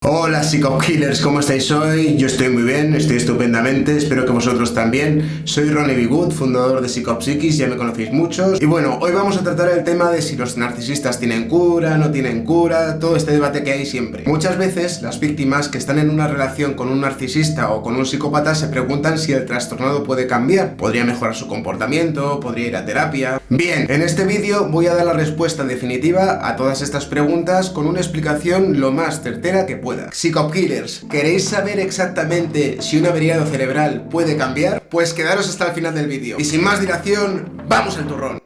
Hola Psychopkillers, ¿cómo estáis hoy? Yo estoy muy bien, estoy estupendamente, espero que vosotros también. Soy Ronnie B. Good, fundador de Psychopsiquis, ya me conocéis muchos. Y bueno, hoy vamos a tratar el tema de si los narcisistas tienen cura, no tienen cura, todo este debate que hay siempre. Muchas veces las víctimas que están en una relación con un narcisista o con un psicópata se preguntan si el trastornado puede cambiar, podría mejorar su comportamiento, podría ir a terapia. Bien, en este vídeo voy a dar la respuesta definitiva a todas estas preguntas con una explicación lo más certera que pueda. Psychopkillers, ¿queréis saber exactamente si un averiado cerebral puede cambiar? Pues quedaros hasta el final del vídeo. Y sin más dilación, ¡vamos al turrón!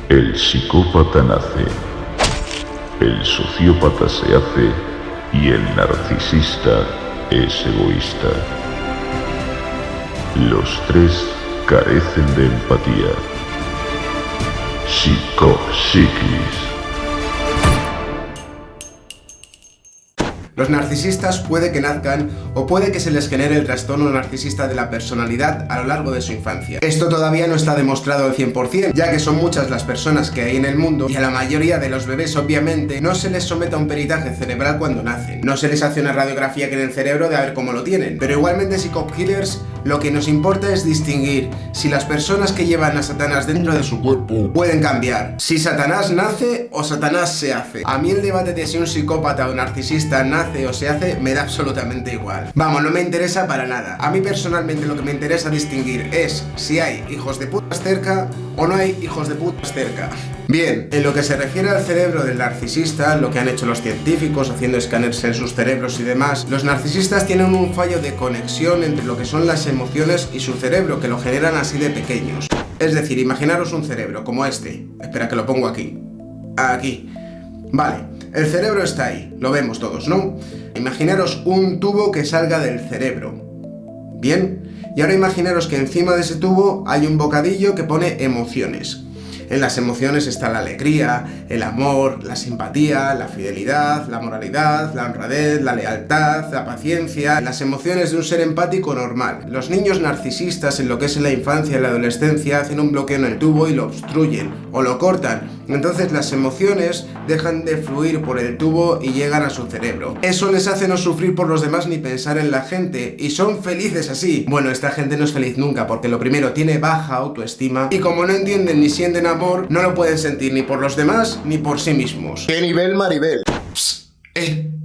El psicópata nace, el sociópata se hace y el narcisista es egoísta. Los tres carecen de empatía. Psychopsiquis. Los narcisistas puede que nazcan o puede que se les genere el trastorno narcisista de la personalidad a lo largo de su infancia. Esto todavía no está demostrado al 100%, ya que son muchas las personas que hay en el mundo y a la mayoría de los bebés obviamente no se les somete a un peritaje cerebral cuando nacen. No se les hace una radiografía en el cerebro de a ver cómo lo tienen. Pero igualmente Psychopkillers, lo que nos importa es distinguir si las personas que llevan a Satanás dentro de su cuerpo pueden cambiar. Si Satanás nace o Satanás se hace. A mí el debate de si un psicópata o narcisista nace o se hace me da absolutamente igual. Vamos, no me interesa para nada. A mí personalmente lo que me interesa distinguir es si hay hijos de putas cerca o no hay hijos de putas cerca. Bien, en lo que se refiere al cerebro del narcisista, lo que han hecho los científicos haciendo escáneres en sus cerebros y demás, los narcisistas tienen un fallo de conexión entre lo que son las emociones y su cerebro, que lo generan así de pequeños. Es decir, imaginaros un cerebro como este. Espera que lo pongo aquí. Aquí. Vale. El cerebro está ahí, lo vemos todos, ¿no? Imaginaros un tubo que salga del cerebro. Bien, y ahora imaginaros que encima de ese tubo hay un bocadillo que pone emociones. En las emociones está la alegría, el amor, la simpatía, la fidelidad, la moralidad, la honradez, la lealtad, la paciencia, las emociones de un ser empático normal. Los niños narcisistas en lo que es en la infancia y la adolescencia hacen un bloqueo en el tubo y lo obstruyen o lo cortan. Entonces las emociones dejan de fluir por el tubo y llegan a su cerebro. Eso les hace no sufrir por los demás ni pensar en la gente y son felices así. Bueno, esta gente no es feliz nunca porque lo primero tiene baja autoestima y como no entienden ni sienten amor, no lo pueden sentir ni por los demás ni por sí mismos. ¿Qué nivel, Maribel? Psst,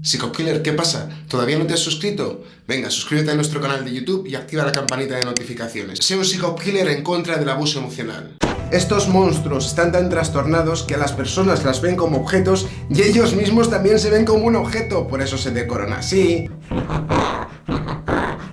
Psychopkiller, ¿qué pasa? ¿Todavía no te has suscrito? Venga, suscríbete a nuestro canal de YouTube y activa la campanita de notificaciones. Sé un Psychopkiller en contra del abuso emocional. Estos monstruos están tan trastornados que a las personas las ven como objetos y ellos mismos también se ven como un objeto, por eso se decoran así,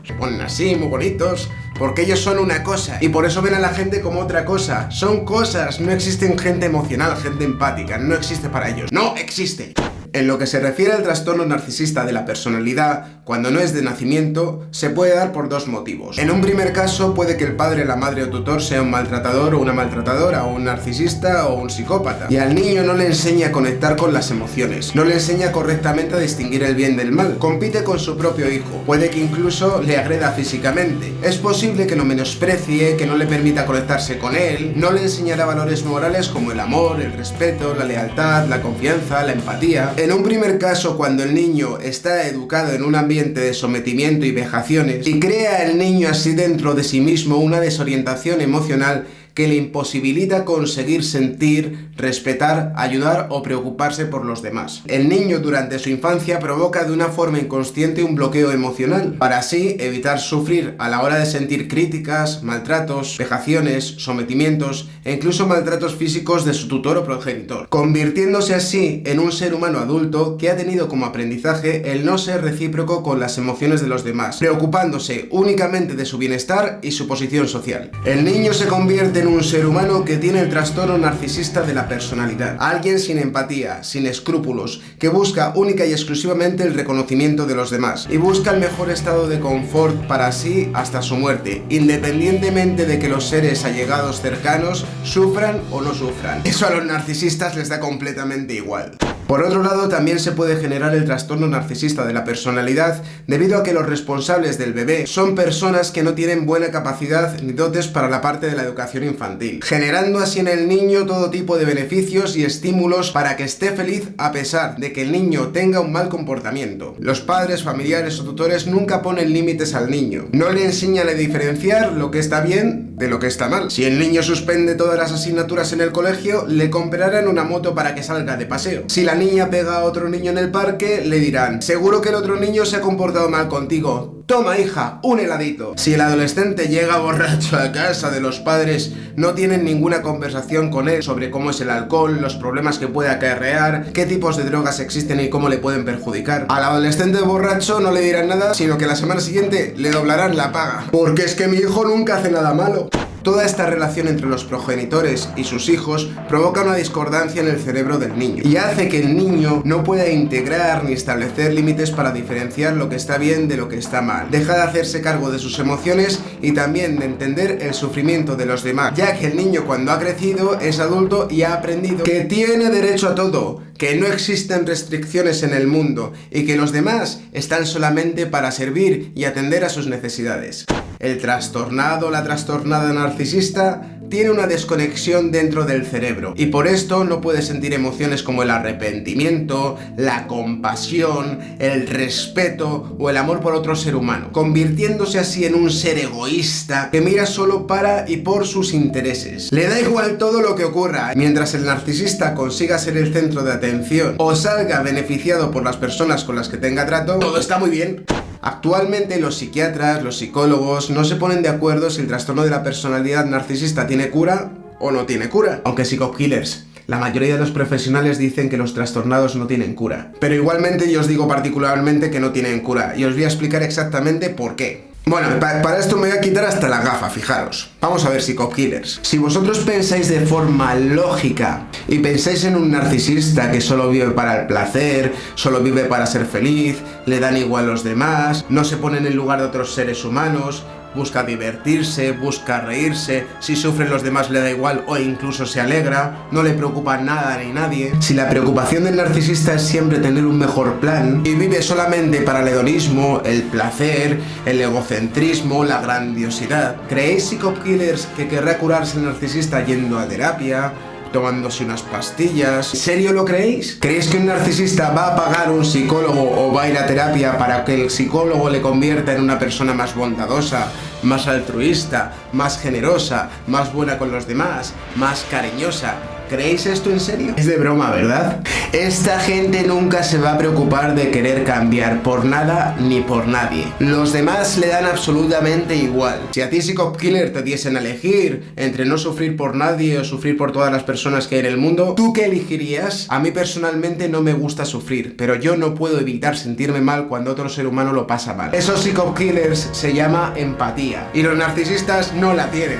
se ponen así, muy bonitos, porque ellos son una cosa y por eso ven a la gente como otra cosa. Son cosas, no existen gente emocional, gente empática, no existe para ellos, no existe. En lo que se refiere al trastorno narcisista de la personalidad, cuando no es de nacimiento, se puede dar por dos motivos. En un primer caso, puede que el padre, la madre o tutor sea un maltratador o una maltratadora, o un narcisista o un psicópata. Y al niño no le enseña a conectar con las emociones, no le enseña correctamente a distinguir el bien del mal. Compite con su propio hijo, puede que incluso le agreda físicamente. Es posible que lo menosprecie, que no le permita conectarse con él, no le enseñará valores morales como el amor, el respeto, la lealtad, la confianza, la empatía. En un primer caso, cuando el niño está educado en un ambiente de sometimiento y vejaciones y crea el niño así dentro de sí mismo una desorientación emocional que le imposibilita conseguir sentir, respetar, ayudar o preocuparse por los demás. El niño durante su infancia provoca de una forma inconsciente un bloqueo emocional, para así evitar sufrir a la hora de sentir críticas, maltratos, vejaciones, sometimientos e incluso maltratos físicos de su tutor o progenitor, convirtiéndose así en un ser humano adulto que ha tenido como aprendizaje el no ser recíproco con las emociones de los demás, preocupándose únicamente de su bienestar y su posición social. El niño se convierte en un ser humano que tiene el trastorno narcisista de la personalidad. Alguien sin empatía, sin escrúpulos, que busca única y exclusivamente el reconocimiento de los demás y busca el mejor estado de confort para sí hasta su muerte, independientemente de que los seres allegados cercanos sufran o no sufran. Eso a los narcisistas les da completamente igual. Por otro lado, también se puede generar el trastorno narcisista de la personalidad debido a que los responsables del bebé son personas que no tienen buena capacidad ni dotes para la parte de la educación infantil, generando así en el niño todo tipo de beneficios y estímulos para que esté feliz a pesar de que el niño tenga un mal comportamiento. Los padres, familiares o tutores nunca ponen límites al niño, no le enseñan a diferenciar lo que está bien de lo que está mal. Si el niño suspende todas las asignaturas en el colegio, le comprarán una moto para que salga de paseo. Si la niña pega a otro niño en el parque, le dirán: seguro que el otro niño se ha comportado mal contigo. Toma, hija, un heladito. Si el adolescente llega borracho a casa de los padres, no tienen ninguna conversación con él sobre cómo es el alcohol, los problemas que puede acarrear, qué tipos de drogas existen y cómo le pueden perjudicar. Al adolescente borracho no le dirán nada, sino que la semana siguiente le doblarán la paga. Porque es que mi hijo nunca hace nada malo. Toda esta relación entre los progenitores y sus hijos provoca una discordancia en el cerebro del niño y hace que el niño no pueda integrar ni establecer límites para diferenciar lo que está bien de lo que está mal. Deja de hacerse cargo de sus emociones y también de entender el sufrimiento de los demás, ya que el niño, cuando ha crecido, es adulto y ha aprendido que tiene derecho a todo, que no existen restricciones en el mundo y que los demás están solamente para servir y atender a sus necesidades. El trastornado o la trastornada narcisista tiene una desconexión dentro del cerebro y por esto no puede sentir emociones como el arrepentimiento, la compasión, el respeto o el amor por otro ser humano, convirtiéndose así en un ser egoísta que mira solo para y por sus intereses. Le da igual todo lo que ocurra, mientras el narcisista consiga ser el centro de atención o salga beneficiado por las personas con las que tenga trato, todo está muy bien. Actualmente los psiquiatras, los psicólogos no se ponen de acuerdo si el trastorno de la personalidad narcisista tiene cura o no tiene cura. Aunque Psycho Killers, la mayoría de los profesionales dicen que los trastornados no tienen cura. Pero igualmente yo os digo particularmente que no tienen cura y os voy a explicar exactamente por qué. Bueno, para esto me voy a quitar hasta la gafa, fijaros. Vamos a ver, Psycho Killers. Si vosotros pensáis de forma lógica y pensáis en un narcisista que solo vive para el placer, solo vive para ser feliz, le dan igual los demás, no se pone en el lugar de otros seres humanos, busca divertirse, busca reírse, si sufren los demás le da igual o incluso se alegra, no le preocupa nada ni nadie. Si la preocupación del narcisista es siempre tener un mejor plan y vive solamente para el hedonismo, el placer, el egocentrismo, la grandiosidad, ¿creéis, Psycho Killers, que querrá curarse el narcisista yendo a terapia, tomándose unas pastillas? ¿En serio lo creéis? ¿Creéis que un narcisista va a pagar un psicólogo o va a ir a terapia para que el psicólogo le convierta en una persona más bondadosa, más altruista, más generosa, más buena con los demás, más cariñosa? ¿Creéis esto en serio? Es de broma, ¿verdad? Esta gente nunca se va a preocupar de querer cambiar por nada ni por nadie. Los demás le dan absolutamente igual. Si a ti, Psycho Killer, te diesen a elegir entre no sufrir por nadie o sufrir por todas las personas que hay en el mundo, ¿tú qué elegirías? A mí personalmente no me gusta sufrir, pero yo no puedo evitar sentirme mal cuando otro ser humano lo pasa mal. Esos Psycho Killers se llama empatía y los narcisistas no la tienen.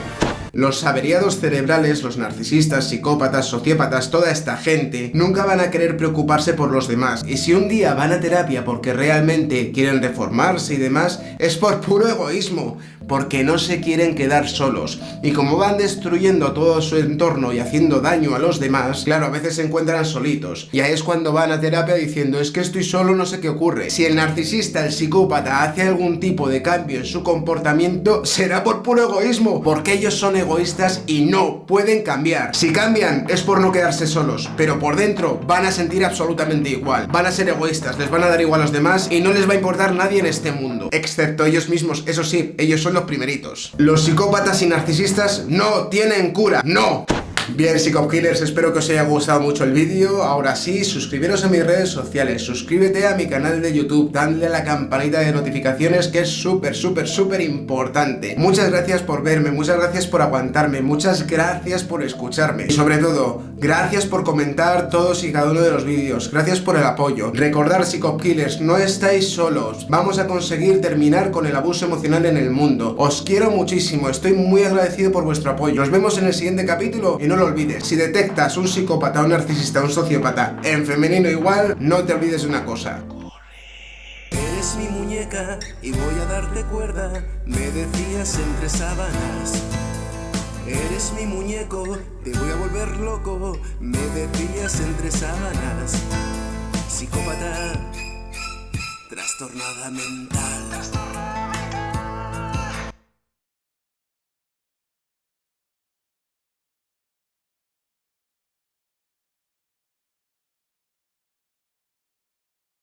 Los averiados cerebrales, los narcisistas, psicópatas, sociópatas, toda esta gente nunca van a querer preocuparse por los demás. Y si un día van a terapia porque realmente quieren reformarse y demás, es por puro egoísmo, porque no se quieren quedar solos. Y como van destruyendo todo su entorno y haciendo daño a los demás, claro, a veces se encuentran solitos. Y ahí es cuando van a terapia diciendo: es que estoy solo, no sé qué ocurre. Si el narcisista, el psicópata, hace algún tipo de cambio en su comportamiento, será por puro egoísmo, porque ellos son egoístas y no pueden cambiar. Si cambian es por no quedarse solos, pero por dentro van a sentir absolutamente igual. Van a ser egoístas, les van a dar igual a los demás y no les va a importar nadie en este mundo, excepto ellos mismos. Eso sí, ellos son los primeritos. Los psicópatas y narcisistas no tienen cura, no. Bien, Psycho Killers, espero que os haya gustado mucho el vídeo. Ahora sí, suscribiros a mis redes sociales, suscríbete a mi canal de YouTube, dadle a la campanita de notificaciones, que es súper importante. Muchas gracias por verme, muchas gracias por aguantarme, muchas gracias por escucharme y sobre todo, gracias por comentar todos y cada uno de los vídeos, gracias por el apoyo. Recordad, Psycho Killers, no estáis solos, vamos a conseguir terminar con el abuso emocional en el mundo. Os quiero muchísimo, estoy muy agradecido por vuestro apoyo. Nos vemos en el siguiente capítulo y no lo olvides, si detectas un psicópata, un narcisista, un sociópata en femenino igual, no te olvides de una cosa. Eres mi muñeca y voy a darte cuerda, me decías entre sábanas. Eres mi muñeco, te voy a volver loco, me decías entre sábanas. psicópata, trastornada mental.